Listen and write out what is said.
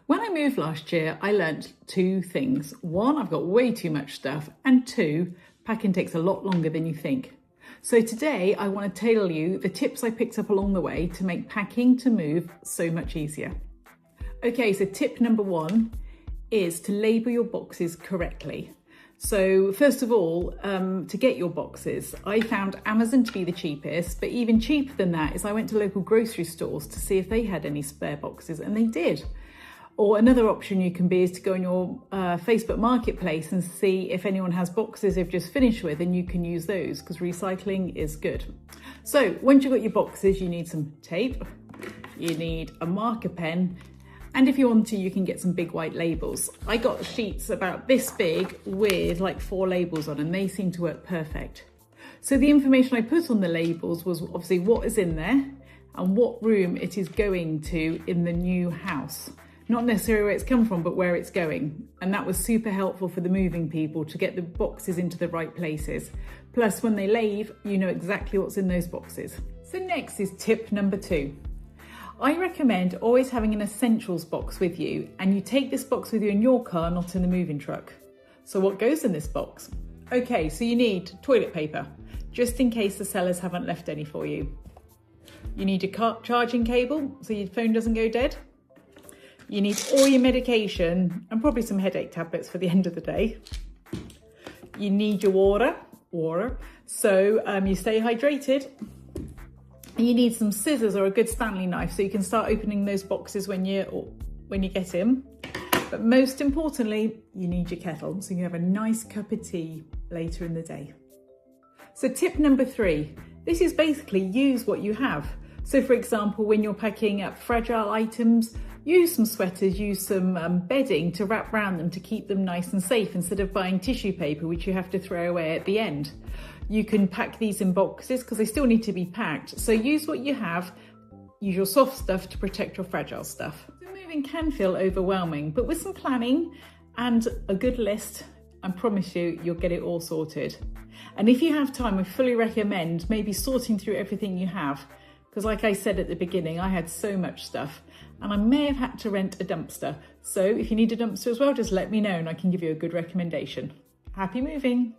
When I moved last year, I learnt two things. One, I've got way too much stuff, and two, packing takes a lot longer than you think. So today I want to tell you the tips I picked up along the way to make packing to move so much easier. Okay, so tip number one is to label your boxes correctly. So first of all, to get your boxes, I found Amazon to be the cheapest, but even cheaper than that is I went to local grocery stores to see if they had any spare boxes, and they did. Or another option you can be is to go on your Facebook Marketplace and see if anyone has boxes they've just finished with, and you can use those because recycling is good. So once you've got your boxes, you need some tape, you need a marker pen, and if you want to, you can get some big white labels. I got sheets about this big with like 4 labels on, and they seem to work perfect. So the information I put on the labels was obviously what is in there and what room it is going to in the new house. Not necessarily where it's come from, but where it's going. And that was super helpful for the moving people to get the boxes into the right places. Plus, when they leave, you know exactly what's in those boxes. So next is tip number 2. I recommend always having an essentials box with you, and you take this box with you in your car, not in the moving truck. So what goes in this box? Okay, so you need toilet paper, just in case the sellers haven't left any for you. You need your car charging cable so your phone doesn't go dead. You need all your medication and probably some headache tablets for the end of the day. You need your water, so you stay hydrated. And you need some scissors or a good Stanley knife so you can start opening those boxes when you get in. But most importantly, you need your kettle so you have a nice cup of tea later in the day. So tip number 3, this is basically use what you have. So for example, when you're packing up fragile items, use some sweaters, use some bedding to wrap around them to keep them nice and safe instead of buying tissue paper, which you have to throw away at the end. You can pack these in boxes because they still need to be packed. So use what you have, use your soft stuff to protect your fragile stuff. So moving can feel overwhelming, but with some planning and a good list, I promise you'll get it all sorted. And if you have time, I fully recommend maybe sorting through everything you have. Because like I said at the beginning, I had so much stuff and I may have had to rent a dumpster. So if you need a dumpster as well, just let me know and I can give you a good recommendation. Happy moving!